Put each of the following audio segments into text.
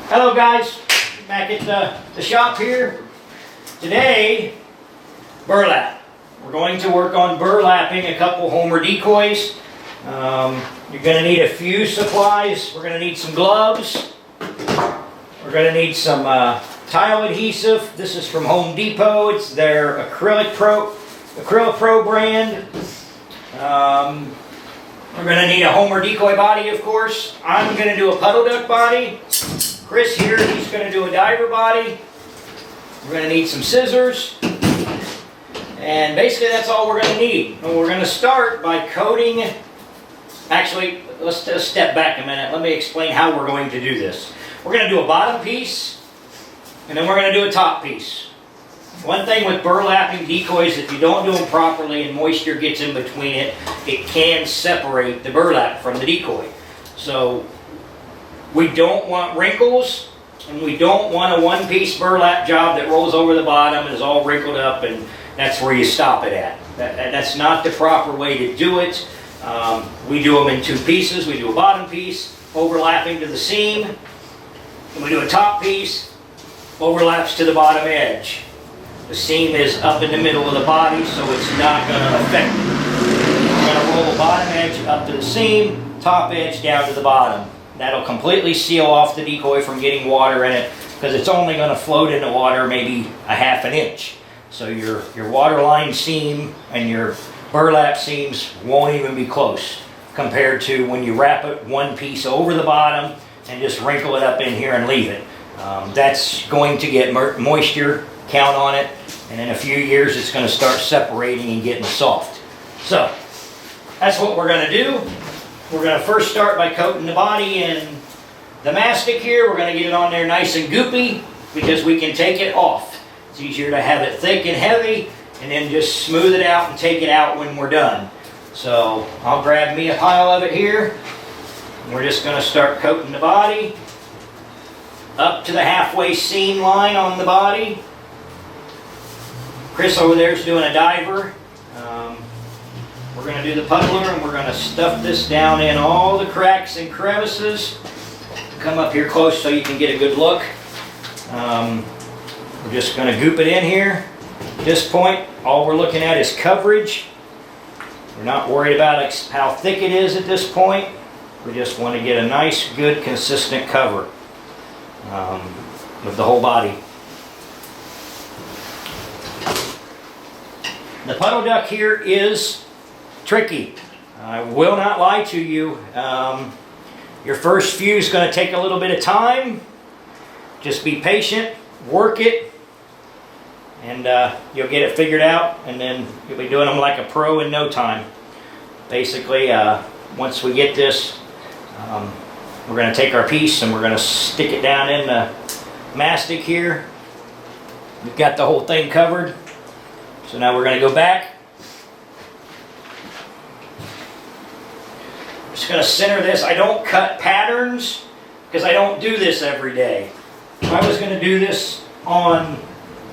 Hello guys, back at the shop here. Today, burlap. We're going to work on burlapping a couple Homer decoys. You're going to need a few supplies. We're going to need some gloves. We're going to need some tile adhesive. This is from Home Depot. It's their Acrylic Pro brand. We're going to need a Homer decoy body, of course. I'm going to do a puddle duck body. Chris here, he's going to do a diver body. We're going to need some scissors. And basically that's all we're going to need. And we're going to start by coating. Actually, let's step back a minute. Let me explain how we're going to do this. We're going to do a bottom piece, and then we're going to do a top piece. One thing with burlapping decoys, if you don't do them properly and moisture gets in between it, it can separate the burlap from the decoy. So we don't want wrinkles, and we don't want a one-piece burlap job that rolls over the bottom and is all wrinkled up, and that's where you stop it at. That's not the proper way to do it. We do them in two pieces. We do a bottom piece overlapping to the seam, and we do a top piece overlaps to the bottom edge. The seam is up in the middle of the body, so it's not going to affect it. We're going to roll the bottom edge up to the seam, top edge down to the bottom. That'll completely seal off the decoy from getting water in it, because it's only going to float in the water maybe a ½ inch. So your waterline seam and your burlap seams won't even be close compared to when you wrap it one piece over the bottom and just wrinkle it up in here and leave it. That's going to get moisture count on it, and in a few years it's going to start separating and getting soft. So that's what we're going to do. We're going to first start by coating the body in the mastic here. We're going to get it on there nice and goopy because we can take it off. It's easier to have it thick and heavy and then just smooth it out and take it out when we're done. So I'll grab me a pile of it here. We're just going to start coating the body up to the halfway seam line on the body. Chris over there is doing a diver. We're going to do the puddler, and we're going to stuff this down in all the cracks and crevices. Come up here close so you can get a good look. We're just going to goop it in here. At this point, all we're looking at is coverage. We're not worried about how thick it is at this point. We just want to get a nice, good, consistent cover with the whole body. The puddle duck here is tricky. I will not lie to you. Your first few is going to take a little bit of time. Just be patient, work it, and you'll get it figured out, and then you'll be doing them like a pro in no time. Basically, once we get this, we're going to take our piece and we're going to stick it down in the mastic here. We've got the whole thing covered. So now we're going to go back. I'm just going to center this. I don't cut patterns because I don't do this every day. If I was going to do this on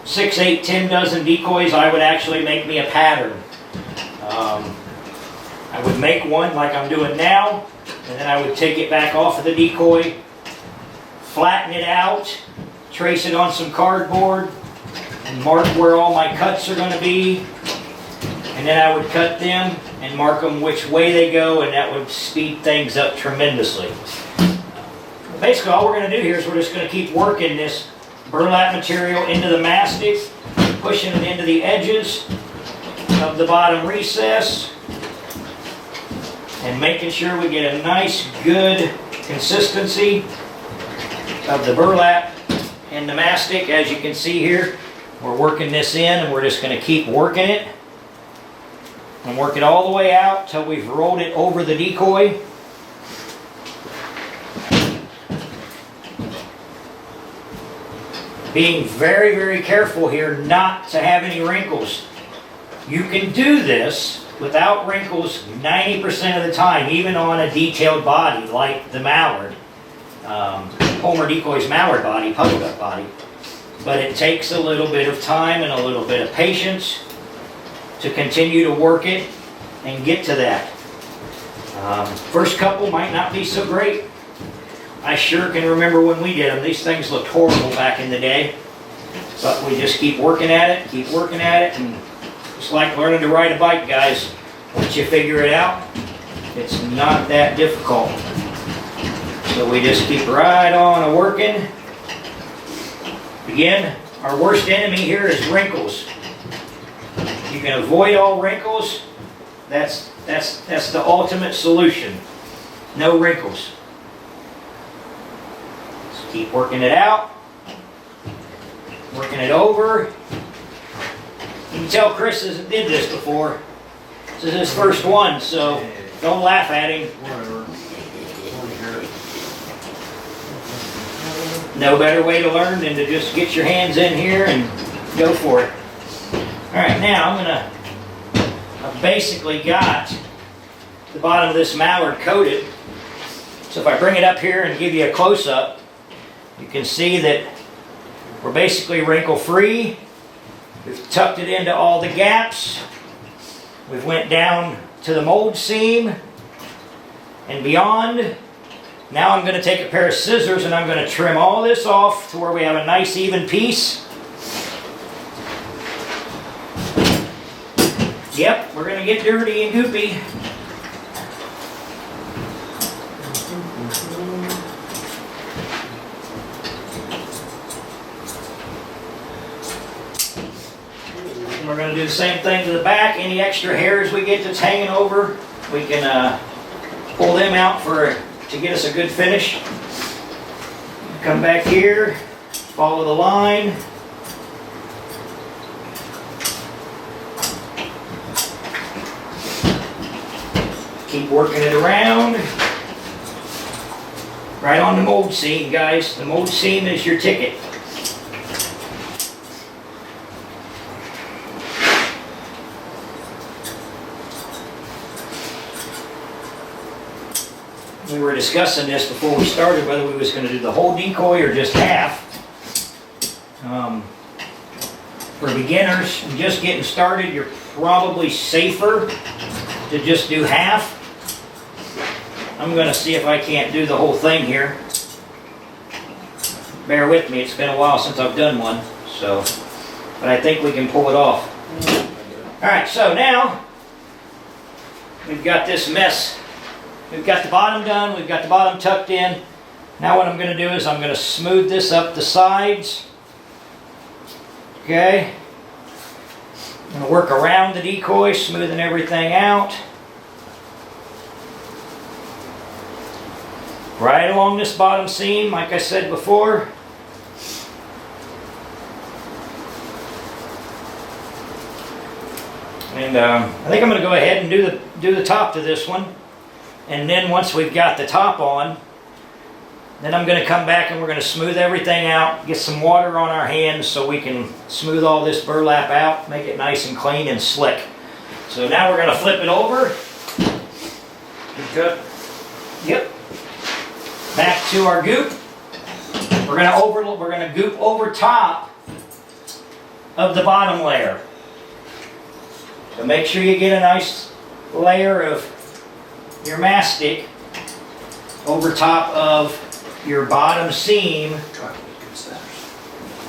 6, 8, 10 dozen decoys, I would actually make me a pattern. I would make one like I'm doing now, and then I would take it back off of the decoy, flatten it out, trace it on some cardboard, and mark where all my cuts are going to be, and then I would cut them and mark them which way they go, and that would speed things up tremendously. Basically all we're going to do here is we're just going to keep working this burlap material into the mastic, pushing it into the edges of the bottom recess, and making sure we get a nice good consistency of the burlap and the mastic. As you can see here, we're working this in, and we're just going to keep working it and work it all the way out till we've rolled it over the decoy. Being very, very careful here not to have any wrinkles. You can do this without wrinkles 90% of the time, even on a detailed body like the mallard. Homer Decoy's mallard body, puddle duck body. But it takes a little bit of time and a little bit of patience to continue to work it and get to that. First couple might not be so great. I sure can remember when we did them. These things looked horrible back in the day. But we just keep working at it, and it's like learning to ride a bike, guys. Once you figure it out, it's not that difficult. So we just keep right on a-working. Again, our worst enemy here is wrinkles. You can avoid all wrinkles. That's the ultimate solution. No wrinkles. Just keep working it out. Working it over. You can tell Chris hasn't did this before. This is his first one, so don't laugh at him. No better way to learn than to just get your hands in here and go for it. Alright, now I've basically got the bottom of this mallard coated. So if I bring it up here and give you a close-up, you can see that we're basically wrinkle free. We've tucked it into all the gaps. We've went down to the mold seam and beyond. Now I'm going to take a pair of scissors and I'm going to trim all this off to where we have a nice even piece. Yep, we're going to get dirty and goopy. And we're going to do the same thing to the back. Any extra hairs we get that's hanging over, we can pull them out to get us a good finish. Come back here, follow the line. Keep working it around. Right on the mold seam, guys. The mold seam is your ticket. We were discussing this before we started, whether we was going to do the whole decoy or just half. For beginners and just getting started, you're probably safer to just do half. I'm going to see if I can't do the whole thing here. Bear with me, it's been a while since I've done one, but I think we can pull it off. Alright, so now we've got this mess. We've got the bottom done, we've got the bottom tucked in. Now what I'm going to do is I'm going to smooth this up the sides. Okay. I'm going to work around the decoy, smoothing everything out. Right along this bottom seam, like I said before. And I think I'm going to go ahead and do the top to this one. And then once we've got the top on, then I'm going to come back and we're going to smooth everything out, get some water on our hands so we can smooth all this burlap out, make it nice and clean and slick. So now we're going to flip it over. Good. Yep. Back to our goop. We're going to goop over top of the bottom layer. So make sure you get a nice layer of your mastic over top of your bottom seam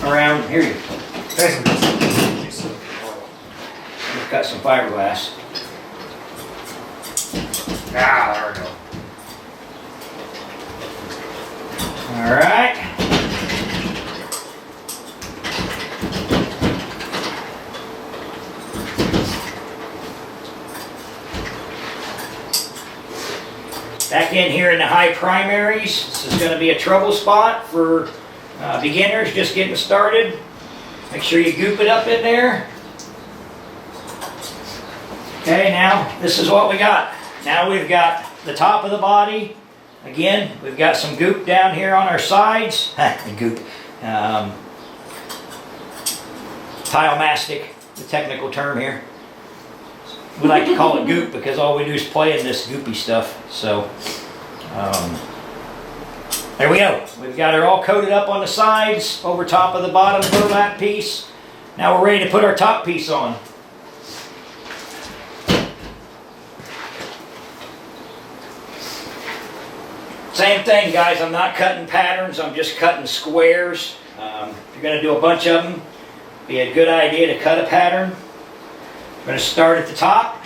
around here. We've got some fiberglass. There we go. All right. Back in here in the high primaries, this is going to be a trouble spot for beginners just getting started. Make sure you goop it up in there. Okay, now this is what we got. Now we've got the top of the body. Again, we've got some goop down here on our sides. Goop. Tile mastic, the technical term here. We like to call it goop because all we do is play in this goopy stuff. So, there we go. We've got her all coated up on the sides, over top of the bottom burlap piece. Now we're ready to put our top piece on. Same thing, guys. I'm not cutting patterns. I'm just cutting squares. If you're going to do a bunch of them, it'd be a good idea to cut a pattern. I'm going to start at the top.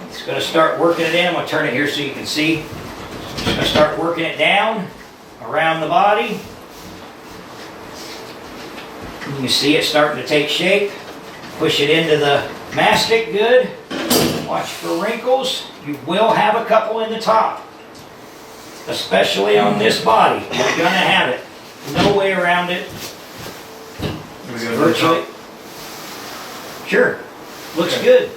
It's going to start working it in. I'm going to turn it here so you can see. Just going to start working it down around the body. You can see it starting to take shape. Push it into the mastic good. Watch for wrinkles. You will have a couple in the top, especially on this body. You're going to have it. No way around it. Virtually. Sure. Looks good.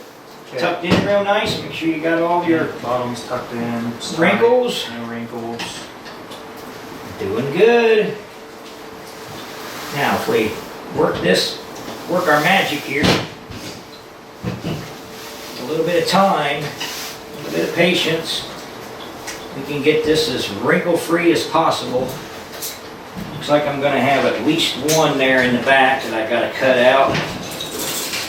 Okay. Tucked in real nice. Make sure you got all your bottoms tucked in. Wrinkles. No wrinkles. Doing good. Now if we work our magic here, a little bit of time, a little bit of patience, we can get this as wrinkle free as possible. Looks like I'm going to have at least one there in the back that I got to cut out,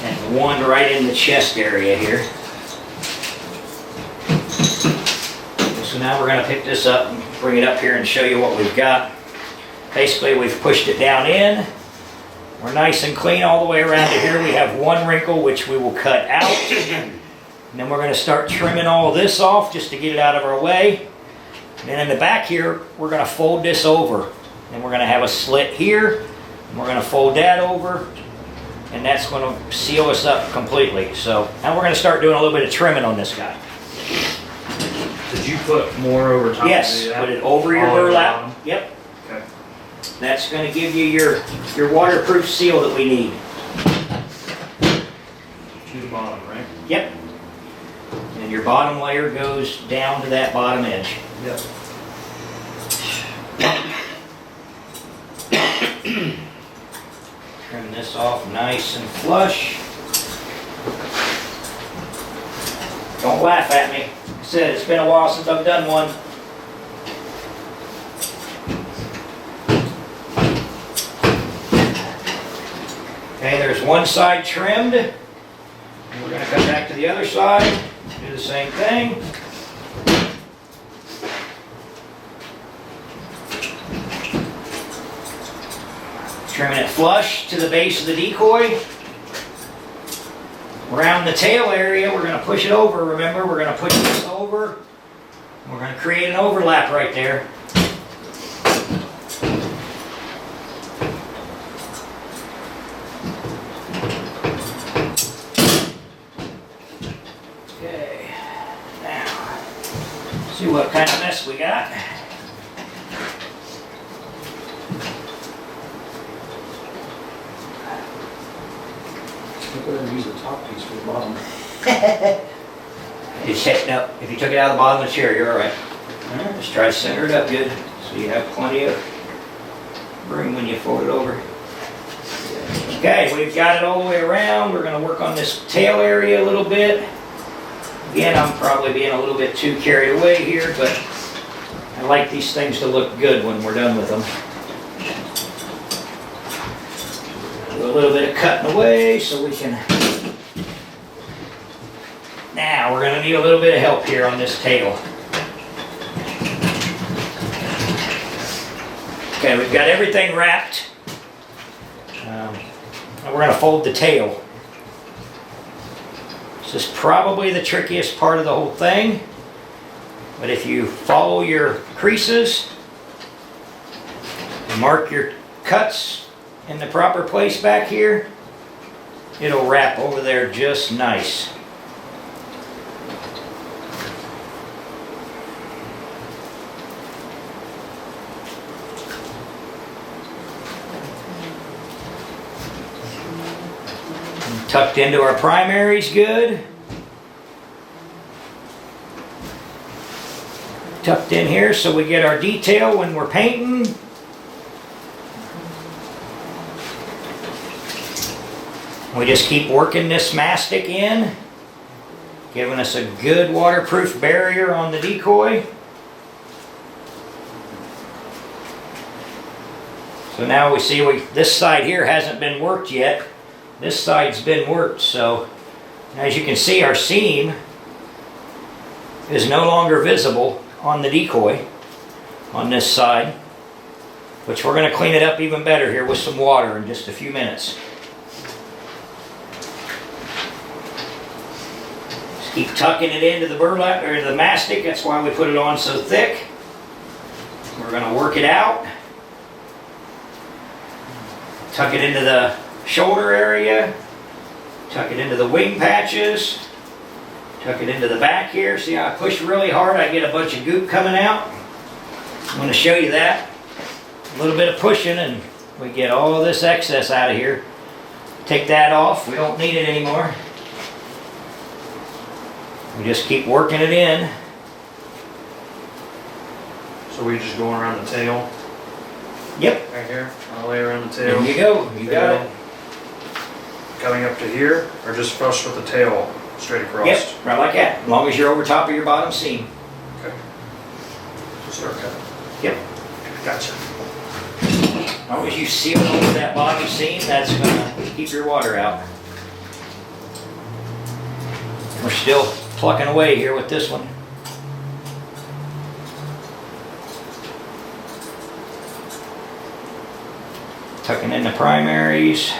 and one right in the chest area here. So now we're going to pick this up and bring it up here and show you what we've got. Basically, we've pushed it down in. We're nice and clean all the way around to here. We have one wrinkle which we will cut out. And then we're going to start trimming all of this off just to get it out of our way. And then in the back here, we're going to fold this over. And we're going to have a slit here. And we're going to fold that over. And that's going to seal us up completely. So now we're going to start doing a little bit of trimming on this guy. Did you put more over top? Yes, put it over your burlap. Yep. Okay. That's going to give you your waterproof seal that we need. To the bottom, right? Yep. And your bottom layer goes down to that bottom edge. Yep. Trim this off nice and flush. Don't laugh at me. Like I said, it's been a while since I've done one. Okay, there's one side trimmed. And we're going to come back to the other side, do the same thing. Trimming it flush to the base of the decoy. Around the tail area, we're going to push it over. Remember, we're going to push this over. We're going to create an overlap right there. Okay, now, see what kind of mess we got. Use the top piece for the bottom. No, if you took it out of the bottom of the chair, you're all right. Just try to center it up good so you have plenty of room when you fold it over. Okay, we've got it all the way around. We're going to work on this tail area a little bit. Again, I'm probably being a little bit too carried away here, but I like these things to look good when we're done with them. Do a little bit of cutting away so we can... Now we're going to need a little bit of help here on this tail. Okay, we've got everything wrapped. Now we're going to fold the tail. This is probably the trickiest part of the whole thing. But if you follow your creases, and mark your cuts in the proper place back here, it'll wrap over there just nice. Tucked into our primaries good. Tucked in here so we get our detail when we're painting. We just keep working this mastic in, giving us a good waterproof barrier on the decoy. So now we see this side here hasn't been worked yet. This side's been worked, so as you can see, our seam is no longer visible on the decoy on this side, which we're going to clean it up even better here with some water in just a few minutes. Just keep tucking it into the burlap or the mastic. That's why we put it on so thick. We're going to work it out. Tuck it into the shoulder area. Tuck it into the wing patches. Tuck it into the back here. See how I push really hard? I get a bunch of goop coming out. I'm going to show you that. A little bit of pushing and we get all this excess out of here. Take that off. We don't need it anymore. We just keep working it in. So we just going around the tail? Yep. Right here? All the way around the tail? There you go. You got it. Coming up to here, or just flush with the tail straight across? Yep, right like that. As long as you're over top of your bottom seam. Okay. Start cutting. Yep. Gotcha. As long as you seal over that bottom seam, that's going to keep your water out. We're still plucking away here with this one. Tucking in the primaries.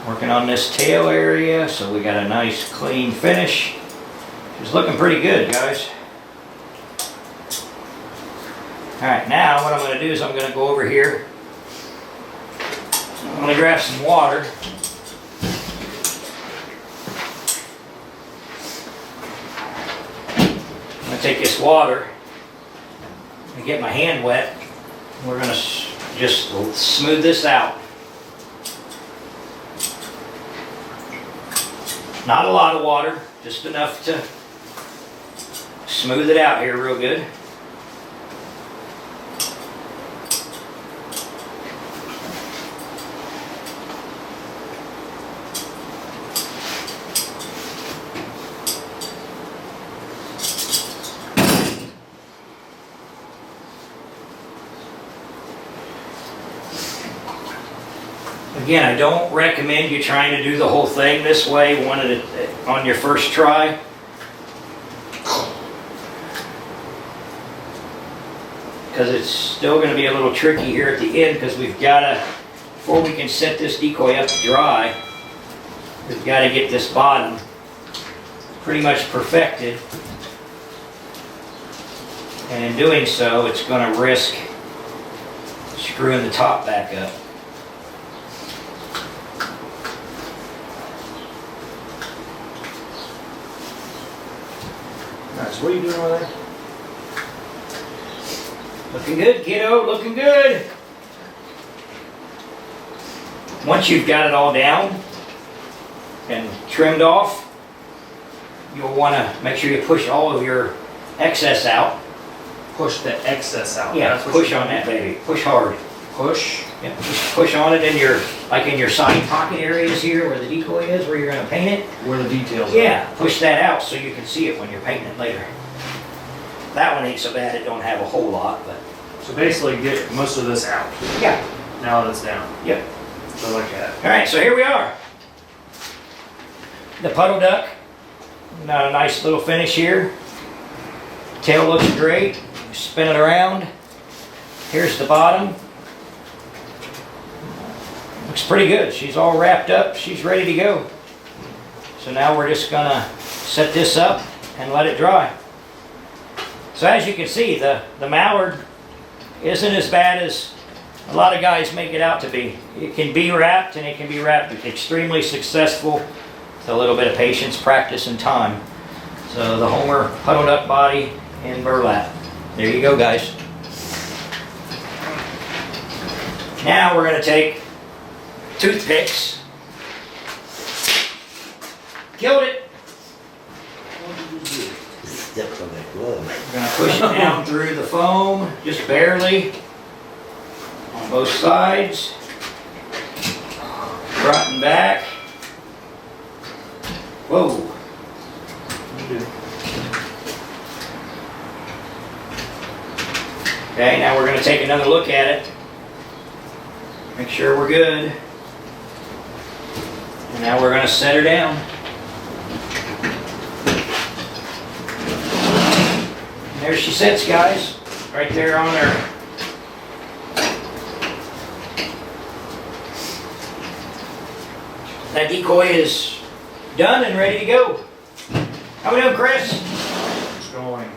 Working on this tail area so we got a nice clean finish. It's looking pretty good, guys. Alright, now what I'm going to do is I'm going to go over here. I'm going to grab some water. I'm going to take this water and get my hand wet. We're going to just smooth this out. Not a lot of water, just enough to smooth it out here real good. Again, I don't recommend you trying to do the whole thing this way on your first try. Because it's still going to be a little tricky here at the end because we've got to, before we can set this decoy up to dry, we've got to get this bottom pretty much perfected. And in doing so, it's going to risk screwing the top back up. Nice. What are you doing over there? Looking good, kiddo, looking good. Once you've got it all down and trimmed off, you'll want to make sure you push all of your excess out. Push the excess out. Yeah, That's what push you- on that baby. Push hard. Push. Yeah, just push on it in your, like in your side pocket areas here where the decoy is, where you're going to paint it. Where the details are. Yeah, push that out so you can see it when you're painting it later. That one ain't so bad, it don't have a whole lot, but So basically get most of this out. yeah. Now that it's down. Yep. So like that. All right, so here we are. The puddle duck. Now a nice little finish here. Tail looks great. Spin it around. Here's the bottom. Looks pretty good. She's all wrapped up. She's ready to go. So now we're just gonna set this up and let it dry. So as you can see, the mallard isn't as bad as a lot of guys make it out to be. It can be wrapped, and it can be wrapped extremely successful with a little bit of patience, practice, and time. So the Homer puddle duck body in burlap. There you go, guys. Now we're going to take toothpicks. Killed it. Stepped on that glove. We're going to push it down through the foam, just barely, on both sides. Front and back. Whoa. Okay, now we're going to take another look at it. Make sure we're good. And now we're going to set her down. There she sits, guys. Right there on her. That decoy is done and ready to go. How we doing, Chris? It's going.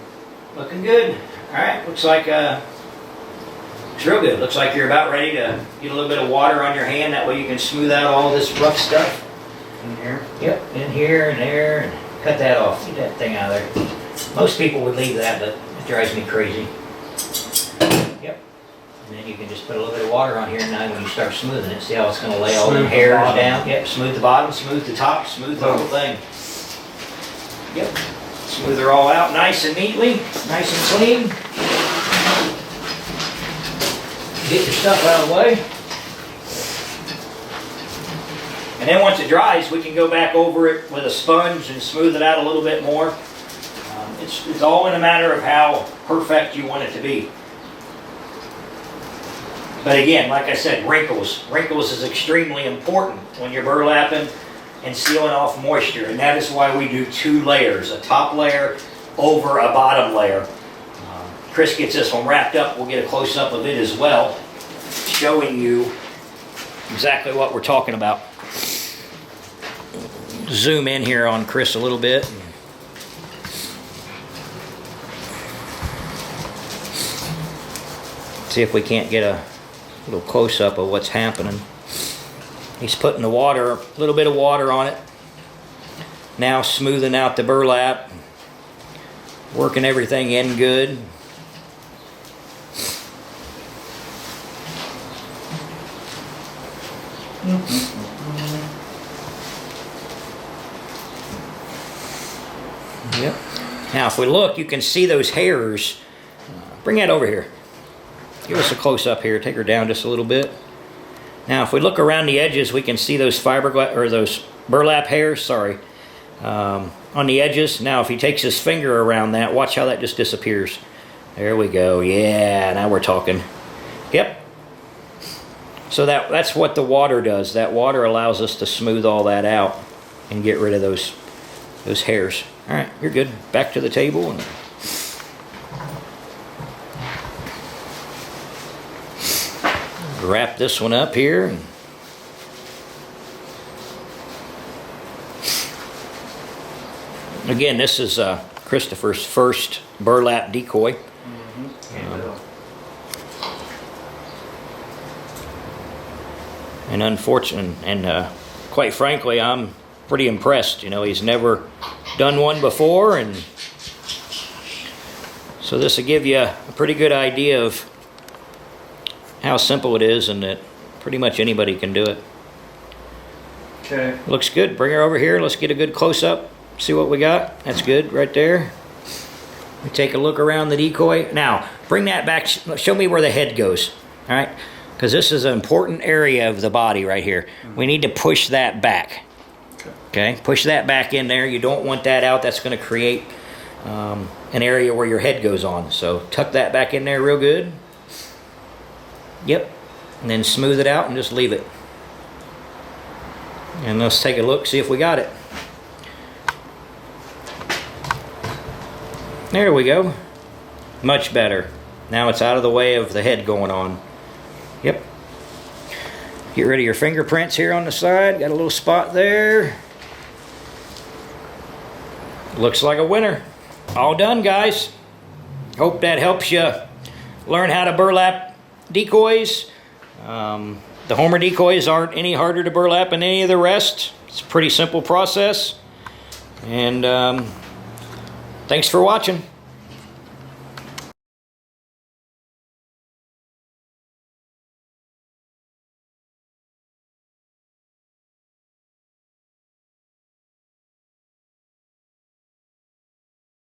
Looking good. All right, looks like it's real good. Looks like you're about ready to get a little bit of water on your hand. That way you can smooth out all this rough stuff. In here? Yep, in here and there, and cut that off. Get that thing out of there. Most people would leave that, but it drives me crazy. Yep. And then you can just put a little bit of water on here now when you start smoothing it. See how it's going to lay all the Smooth the hairs bottom. down? Yep, smooth the bottom, smooth the top, smooth the whole thing. Yep. Smooth her all out nice and neatly, nice and clean. Get your stuff out of the way. And then once it dries, we can go back over it with a sponge and smooth it out a little bit more. It's all in a matter of how perfect you want it to be. But again, like I said, wrinkles. Wrinkles is extremely important when you're burlapping and sealing off moisture. And that is why we do 2 layers, a top layer over a bottom layer. Chris gets this one wrapped up. We'll get a close-up of it as well, showing you exactly what we're talking about. Zoom in here on Chris a little bit. See if we can't get a little close-up of what's happening. He's putting the water, a little bit of water on it. Now smoothing out the burlap. Working everything in good. Yep. Now if we look, you can see those hairs. Bring that over here. Give us a close-up here. Take her down just a little bit. Now if we look around the edges, we can see those fiberglass, or those burlap hairs, sorry, on the edges. Now if he takes his finger around that, watch how that just disappears. There we go. Yeah, now we're talking. Yep. So that's what the water does. That water allows us to smooth all that out and get rid of those hairs. All right, you're good. Back to the table. And wrap this one up here. Again, this is Christopher's first burlap decoy. And unfortunate, and quite frankly, I'm pretty impressed. You know, he's never done one before, and so this will give you a pretty good idea of how simple it is, and that pretty much anybody can do it. Okay. Looks good. Bring her over here. Let's get a good close-up. See what we got. That's good right there. We take a look around the decoy. Now, bring that back. Show me where the head goes. All right? Because this is an important area of the body right here. We need to push that back. Okay? Push that back in there. You don't want that out. That's going to create an area where your head goes on. So tuck that back in there real good. Yep. And then smooth it out and just leave it. And let's take a look, see if we got it. There we go. Much better. Now it's out of the way of the head going on. Yep. Get rid of your fingerprints here on the side. Got a little spot there. Looks like a winner. All done, guys. Hope that helps you learn how to burlap decoys. The Homer decoys aren't any harder to burlap than any of the rest. It's a pretty simple process. And thanks for watching.